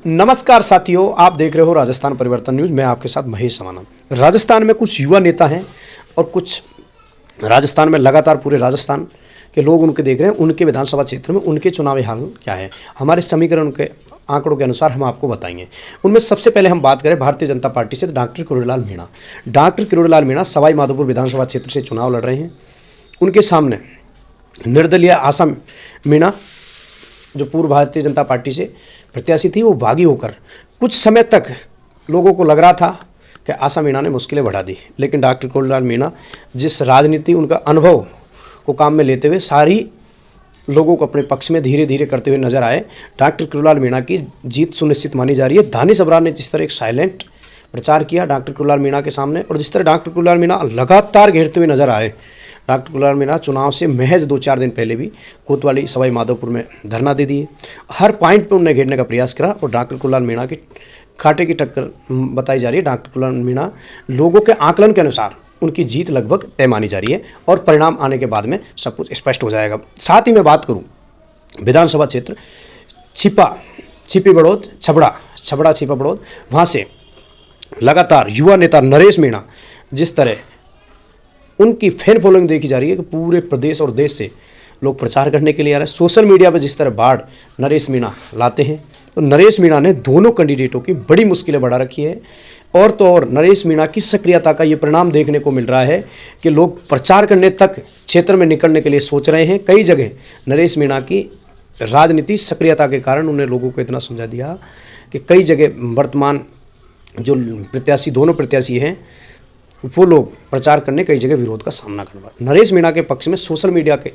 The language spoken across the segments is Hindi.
नमस्कार साथियों, आप देख रहे हो राजस्थान परिवर्तन न्यूज़। मैं आपके साथ महेश समाना। राजस्थान में कुछ युवा नेता हैं और कुछ राजस्थान में लगातार पूरे राजस्थान के लोग उनके देख रहे हैं। उनके विधानसभा क्षेत्र में उनके चुनावी हाल क्या है, हमारे समीकरण के आंकड़ों के अनुसार हम आपको बताएंगे। उनमें सबसे पहले हम बात करें भारतीय जनता पार्टी से, तो डॉक्टर किरोड़ीलाल मीणा। डॉक्टर किरोड़ीलाल मीणा सवाई माधोपुर विधानसभा क्षेत्र से चुनाव लड़ रहे हैं। उनके सामने निर्दलीय आशा मीणा, जो पूर्व भारतीय जनता पार्टी से प्रत्याशी थी, वो बागी होकर कुछ समय तक लोगों को लग रहा था कि आशा मीणा ने मुश्किलें बढ़ा दी, लेकिन डॉक्टर किरोड़ीलाल मीणा जिस राजनीति, उनका अनुभव को काम में लेते हुए सारी लोगों को अपने पक्ष में धीरे धीरे करते हुए नजर आए। डॉक्टर किरोड़ीलाल मीणा की जीत सुनिश्चित मानी जा रही है। दानिश अबरार ने जिस तरह एक साइलेंट प्रचार किया डॉक्टर किरोड़ीलाल मीणा के सामने, और जिस तरह डॉक्टर किरोड़ीलाल मीणा लगातार घेरते हुए नजर आए। डॉक्टर किरोड़ीलाल मीणा चुनाव से महज 2-4 दिन पहले भी कोतवाली सवाई माधोपुर में धरना दे दिए। हर पॉइंट पे उन्होंने घेरने का प्रयास करा और डॉक्टर किरोड़ीलाल मीणा की कांटे की टक्कर बताई जा रही है। डॉक्टर किरोड़ीलाल मीणा, लोगों के आकलन के अनुसार उनकी जीत लगभग तय मानी जा रही है और परिणाम आने के बाद में सब कुछ स्पष्ट हो जाएगा। साथ ही मैं बात करूँ विधानसभा क्षेत्र छिपी बड़ौद, छबड़ा छिपा बड़ौद, वहाँ से लगातार युवा नेता नरेश मीणा, जिस तरह उनकी फैन फॉलोइंग देखी जा रही है कि पूरे प्रदेश और देश से लोग प्रचार करने के लिए आ रहे हैं। सोशल मीडिया पर जिस तरह बाढ़ नरेश मीणा लाते हैं, तो नरेश मीणा ने दोनों कैंडिडेटों की बड़ी मुश्किलें बढ़ा रखी है। और तो और नरेश मीणा की सक्रियता का ये परिणाम देखने को मिल रहा है कि लोग प्रचार करने तक क्षेत्र में निकलने के लिए सोच रहे हैं। कई जगह नरेश मीणा की राजनीति सक्रियता के कारण उन्होंने लोगों को इतना समझा दिया कि कई जगह वर्तमान जो प्रत्याशी, दोनों प्रत्याशी हैं, वो लोग प्रचार करने कई जगह विरोध का सामना कर रहे हैं। नरेश मीणा के पक्ष में सोशल मीडिया के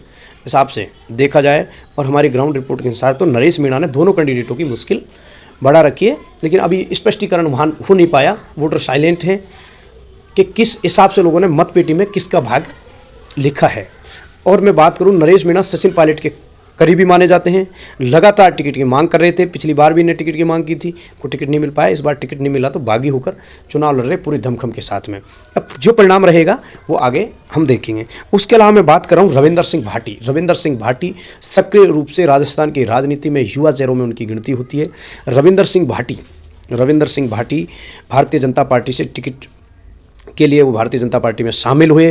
हिसाब से देखा जाए और हमारी ग्राउंड रिपोर्ट के अनुसार तो नरेश मीणा ने दोनों कैंडिडेटों की मुश्किल बढ़ा रखी है, लेकिन अभी स्पष्टीकरण वहाँ हो नहीं पाया। वोटर साइलेंट हैं कि किस हिसाब से लोगों ने मतपेटी में किसका भाग लिखा है। और मैं बात करूँ, नरेश मीणा सचिन पायलट के करीबी माने जाते हैं। लगातार टिकट की मांग कर रहे थे। पिछली बार भी इन्हें टिकट की मांग की थी, को टिकट नहीं मिल पाया। इस बार टिकट नहीं मिला तो बागी होकर चुनाव लड़ रहे पूरी दमखम के साथ में। अब जो परिणाम रहेगा वो आगे हम देखेंगे। उसके अलावा मैं बात कर रहा हूँ रविंदर सिंह भाटी सक्रिय रूप से राजस्थान की राजनीति में युवा चेहरों में उनकी गिनती होती है। रविंदर सिंह भाटी भारतीय जनता पार्टी से टिकट के लिए वो भारतीय जनता पार्टी में शामिल हुए।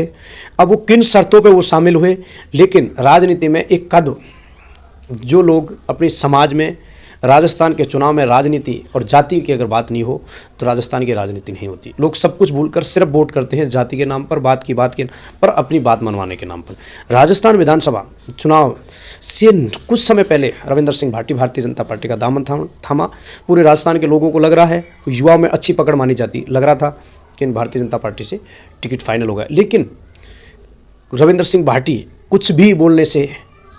अब वो किन शर्तों पे वो शामिल हुए, लेकिन राजनीति में एक कद, जो लोग अपने समाज में, राजस्थान के चुनाव में राजनीति और जाति की अगर बात नहीं हो तो राजस्थान की राजनीति नहीं होती। लोग सब कुछ भूलकर सिर्फ वोट करते हैं जाति के नाम पर, बात के पर, अपनी बात मनवाने के नाम पर। राजस्थान विधानसभा चुनाव से कुछ समय पहले रविंदर सिंह भाटी भारतीय जनता पार्टी का दामन थामा। पूरे राजस्थान के लोगों को लग रहा है, युवाओं में अच्छी पकड़ मानी जाती, लग रहा था कि भारतीय जनता पार्टी से टिकट फाइनल हो गया। लेकिन रविंदर सिंह भाटी कुछ भी बोलने से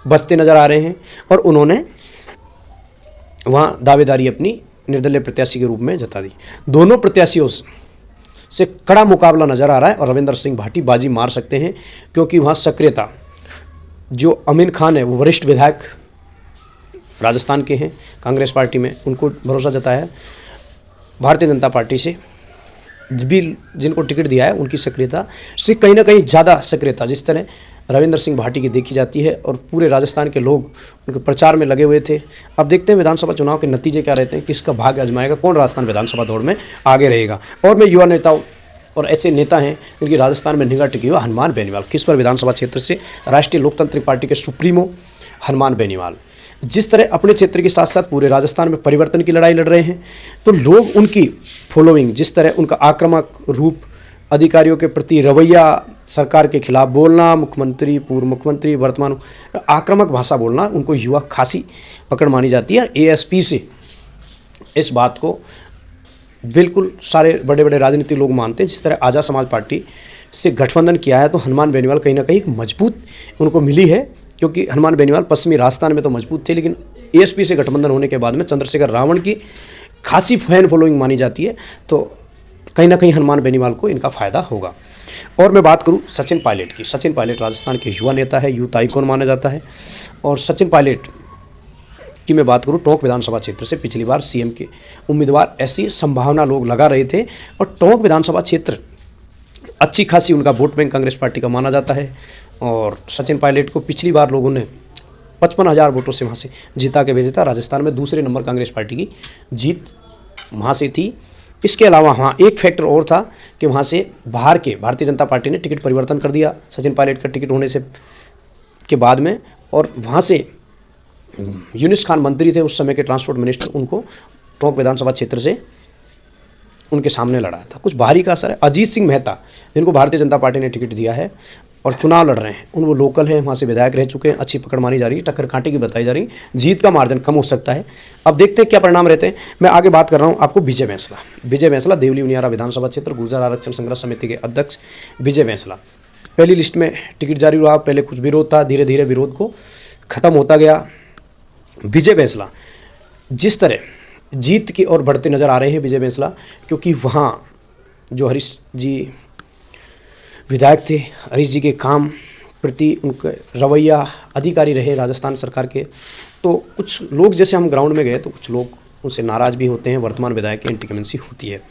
बचते नजर आ रहे हैं और उन्होंने वहाँ दावेदारी अपनी निर्दलीय प्रत्याशी के रूप में जता दी। दोनों प्रत्याशियों से कड़ा मुकाबला नजर आ रहा है और रविंदर सिंह भाटी बाजी मार सकते हैं, क्योंकि वहाँ सक्रियता, जो अमीन खान है वो वरिष्ठ विधायक राजस्थान के हैं, कांग्रेस पार्टी में, उनको भरोसा जताया है। भारतीय जनता पार्टी से भी जिनको टिकट दिया है उनकी सक्रियता से कहीं ना कहीं ज़्यादा सक्रियता जिस तरह रविंदर सिंह भाटी की देखी जाती है और पूरे राजस्थान के लोग उनके प्रचार में लगे हुए थे। अब देखते हैं विधानसभा चुनाव के नतीजे क्या रहते हैं, किसका भाग्य आजमाएगा, कौन राजस्थान विधानसभा दौड़ में आगे रहेगा। और मैं युवा नेताओं और ऐसे नेता हैं जिनकी राजस्थान में निगाह टिकी हुई, हनुमान बेनीवाल, किसवर विधानसभा क्षेत्र से राष्ट्रीय लोकतांत्रिक पार्टी के सुप्रीमो हनुमान बेनीवाल, जिस तरह अपने क्षेत्र के साथ साथ पूरे राजस्थान में परिवर्तन की लड़ाई लड़ रहे हैं, तो लोग उनकी फॉलोइंग, जिस तरह उनका आक्रामक रूप, अधिकारियों के प्रति रवैया, सरकार के खिलाफ बोलना, मुख्यमंत्री, पूर्व मुख्यमंत्री, वर्तमान आक्रामक भाषा बोलना, उनको युवा खासी पकड़ मानी जाती है। एएसपी से इस बात को बिल्कुल सारे बड़े बड़े राजनीतिक लोग मानते हैं। जिस तरह आज़ाद समाज पार्टी से गठबंधन किया है, तो हनुमान बेनीवाल कहीं ना कहीं एक मजबूत उनको मिली है, क्योंकि हनुमान बेनीवाल पश्चिमी राजस्थान में तो मजबूत थे, लेकिन एएसपी से गठबंधन होने के बाद में चंद्रशेखर रावण की खासी फैन फॉलोइंग मानी जाती है, तो कहीं ना कहीं हनुमान बेनीवाल को इनका फ़ायदा होगा। और मैं बात करूं सचिन पायलट की। सचिन पायलट राजस्थान के युवा नेता है, यूथ आइकॉन माना जाता है। और सचिन पायलट की मैं बात करूं, टोंक विधानसभा क्षेत्र से पिछली बार सीएम के उम्मीदवार, ऐसी संभावना लोग लगा रहे थे। और टोंक विधानसभा क्षेत्र अच्छी खासी उनका वोट बैंक कांग्रेस पार्टी का माना जाता है। और सचिन पायलट को पिछली बार लोगों ने 55,000 वोटों से वहाँ से जिता के भेजा था। राजस्थान में दूसरे नंबर कांग्रेस पार्टी की जीत वहाँ से थी। इसके अलावा वहाँ एक फैक्टर और था कि वहाँ से बाहर के भारतीय जनता पार्टी ने टिकट परिवर्तन कर दिया सचिन पायलट का टिकट होने से के बाद में, और वहाँ से यूनुस खान मंत्री थे उस समय के ट्रांसपोर्ट मिनिस्टर, उनको टोंक विधानसभा क्षेत्र से उनके सामने लड़ाया था। कुछ बाहरी का असर है। अजीत सिंह मेहता जिनको भारतीय जनता पार्टी ने टिकट दिया है और चुनाव लड़ रहे हैं, उन वो लोकल हैं, वहाँ से विधायक रह चुके हैं, अच्छी पकड़ मानी जा रही है, टक्कर कांटे की बताई जा रही, जीत का मार्जिन कम हो सकता है। अब देखते हैं क्या परिणाम रहते हैं। मैं आगे बात कर रहा हूँ आपको विजय बैंसला। विजय बैंसला देवली उनियारा विधानसभा क्षेत्र गुर्जर आरक्षण संघर्ष समिति के अध्यक्ष विजय बैंसला पहली लिस्ट में टिकट जारी हुआ। पहले कुछ विरोध था, धीरे धीरे विरोध को खत्म होता गया। विजय बैंसला जिस तरह जीत की ओर बढ़ते नजर आ रहे हैं विजय बैंसला, क्योंकि वहाँ जो हरीश जी विधायक थे, हरीश जी के काम प्रति उनका रवैया अधिकारी रहे राजस्थान सरकार के, तो कुछ लोग जैसे हम ग्राउंड में गए तो कुछ लोग उनसे नाराज़ भी होते हैं। वर्तमान विधायक की एंटी कमेंसी होती है।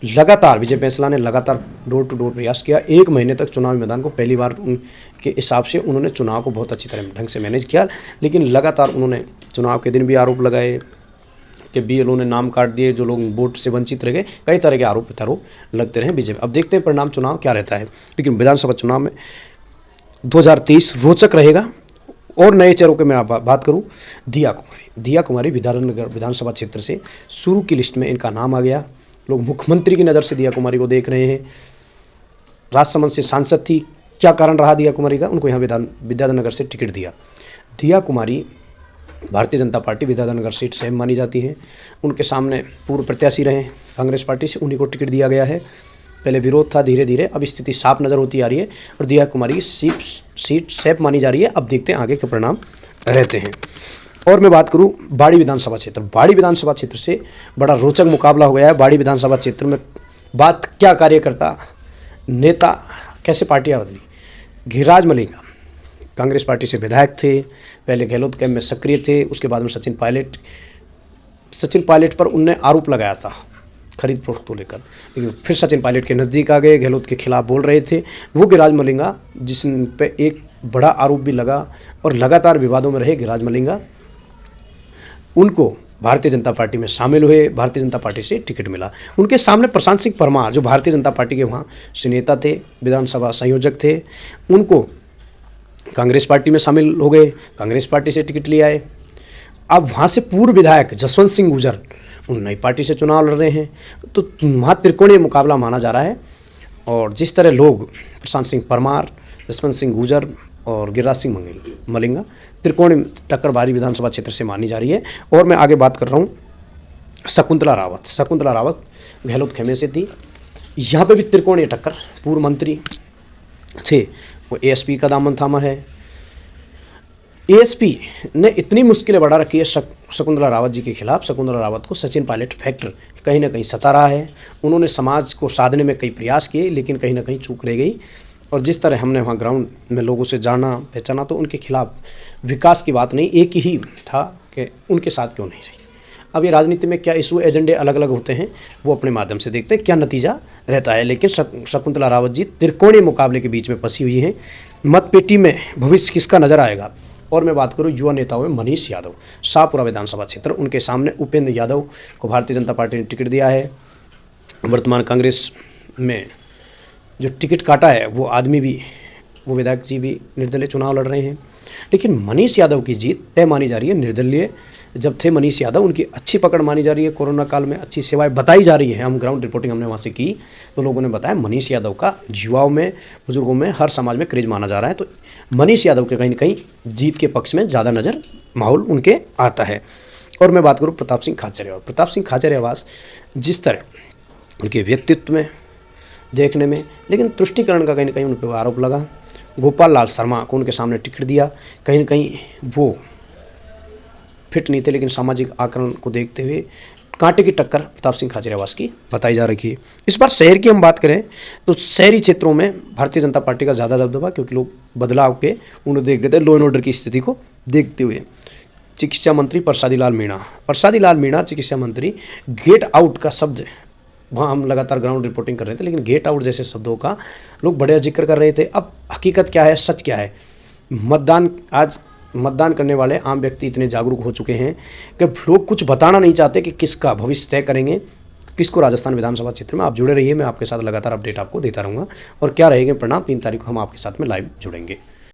लगातार विजय बैंसला ने लगातार डोर टू डोर प्रयास किया। 1 महीने तक चुनावी मैदान को पहली बार उनके हिसाब से उन्होंने चुनाव को बहुत अच्छी तरह ढंग से मैनेज किया, लेकिन लगातार उन्होंने चुनाव के दिन भी आरोप लगाए कि BLO ने नाम काट दिए, जो लोग वोट से वंचित रह गए, कई तरह के आरोप प्रत्यारोप लगते रहे बीजेपी। अब देखते हैं परिणाम चुनाव क्या रहता है। लेकिन विधानसभा चुनाव में 2023 रोचक रहेगा। और नए चेहरों के मैं बात करूं, दिया कुमारी विधाननगर विधानसभा क्षेत्र से शुरू की लिस्ट में इनका नाम आ गया। लोग मुख्यमंत्री की नज़र से दिया कुमारी को देख रहे हैं। राजसमंद से सांसद थी, क्या कारण रहा दिया कुमारी का, उनको यहाँ विद्याधरनगर से टिकट दिया। दिया कुमारी भारतीय जनता पार्टी विद्याधरनगर सीट से मानी जाती है। उनके सामने पूर्व प्रत्याशी रहे कांग्रेस पार्टी से, उन्हीं को टिकट दिया गया है। पहले विरोध था, धीरे धीरे अब स्थिति साफ नज़र होती आ रही है और दिया कुमारी की सीट सेफ मानी जा रही है। अब देखते हैं आगे के परिणाम रहते हैं। और मैं बात करूं बाड़ी विधानसभा क्षेत्र। बाड़ी विधानसभा क्षेत्र से बड़ा रोचक मुकाबला हो गया है। बाड़ी विधानसभा क्षेत्र में बात क्या कार्यकर्ता नेता कैसे पार्टियाँ बदली। गिरिराज मलिंगा कांग्रेस पार्टी से विधायक थे, पहले गहलोत कैंप में सक्रिय थे, उसके बाद में सचिन पायलट पर उनने आरोप लगाया था खरीद फरोख्त को लेकर, लेकिन फिर सचिन पायलट के नज़दीक आ गए, गहलोत के खिलाफ बोल रहे थे। वो गिरिराज मलिंगा जिन पे एक बड़ा आरोप भी लगा और लगातार विवादों में रहे गिरिराज मलिंगा, उनको भारतीय जनता पार्टी में शामिल हुए, भारतीय जनता पार्टी से टिकट मिला। उनके सामने प्रशांत सिंह परमार जो भारतीय जनता पार्टी के वहाँ से नेता थे, विधानसभा संयोजक थे, उनको कांग्रेस पार्टी में शामिल हो गए, कांग्रेस पार्टी से टिकट ले आए। अब वहाँ से पूर्व विधायक जसवंत सिंह गुर्जर उन नई पार्टी से चुनाव लड़ रहे हैं, तो वहाँ त्रिकोणीय मुकाबला माना जा रहा है। और जिस तरह लोग प्रशांत सिंह परमार, जसवंत सिंह गुर्जर और गिरिराज सिंह मलिंगा त्रिकोणीय टक्कर बाड़ी विधानसभा क्षेत्र से मानी जा रही है। और मैं आगे बात कर रहा हूँ शकुंतला रावत गहलोत खेमे से थी। यहाँ पे भी त्रिकोणीय टक्कर, पूर्व मंत्री थे, वो ASP का दामन थामा है। ASP ने इतनी मुश्किलें बढ़ा रखी है शकुंतला रावत जी के खिलाफ। शकुंतला रावत को सचिन पायलट फैक्टर कहीं ना कहीं सता रहा है। उन्होंने समाज को साधने में कई प्रयास किए, लेकिन कहीं ना कहीं चूक रह गई। और जिस तरह हमने वहाँ ग्राउंड में लोगों से जाना पहचाना, तो उनके खिलाफ विकास की बात नहीं, एक ही था कि उनके साथ क्यों नहीं रही। अब ये राजनीति में क्या इशू एजेंडे अलग अलग होते हैं, वो अपने माध्यम से देखते हैं क्या नतीजा रहता है। लेकिन शकुंतला रावत जी त्रिकोणीय मुकाबले के बीच में फंसी हुई हैं। मतपेटी में भविष्य किसका नजर आएगा। और मैं बात करूं युवा नेताओं में मनीष यादव, शाहपुरा विधानसभा क्षेत्र, उनके सामने उपेंद्र यादव को भारतीय जनता पार्टी ने टिकट दिया है। वर्तमान कांग्रेस में जो टिकट काटा है वो आदमी भी, वो विधायक जी भी निर्दलीय चुनाव लड़ रहे हैं। लेकिन मनीष यादव की जीत तय मानी जा रही है। निर्दलीय जब थे मनीष यादव, उनकी अच्छी पकड़ मानी जा रही है। कोरोना काल में अच्छी सेवाएं बताई जा रही हैं। हम ग्राउंड रिपोर्टिंग हमने वहाँ से की, तो लोगों ने बताया मनीष यादव का युवाओं में, बुजुर्गों में, हर समाज में क्रेज माना जा रहा है। तो मनीष यादव के कहीं ना कहीं जीत के पक्ष में ज़्यादा नज़र माहौल उनके आता है। और मैं बात करूँ प्रताप सिंह खाचरियावास, जिस तरह उनके व्यक्तित्व में देखने में, लेकिन तुष्टिकरण का कहीं ना कहीं उन पर आरोप लगा। गोपाल लाल शर्मा को उनके सामने टिकट दिया, कहीं ना कहीं वो फिट नहीं थे, लेकिन सामाजिक आकरण को देखते हुए कांटे की टक्कर प्रताप सिंह खाचरियावास की बताई जा रही है। इस बार शहर की हम बात करें तो शहरी क्षेत्रों में भारतीय जनता पार्टी का ज़्यादा दबदबा, क्योंकि लोग बदलाव के उन्हें देख रहे थे, लॉ एंड ऑर्डर की स्थिति को देखते हुए। चिकित्सा मंत्री प्रसादी लाल मीणा चिकित्सा मंत्री, गेट आउट का शब्द वहाँ हम लगातार ग्राउंड रिपोर्टिंग कर रहे थे, लेकिन गेट आउट जैसे शब्दों का लोग बड़े जिक्र कर रहे थे। अब हकीकत क्या है, सच क्या है। मतदान आज मतदान करने वाले आम व्यक्ति इतने जागरूक हो चुके हैं कि लोग कुछ बताना नहीं चाहते कि किसका भविष्य तय करेंगे, किसको राजस्थान विधानसभा क्षेत्र में। आप जुड़े रहिए, मैं आपके साथ लगातार अपडेट आपको देता रहूँगा। और क्या रहेंगे परिणाम, 3 तारीख को हम आपके साथ में लाइव जुड़ेंगे।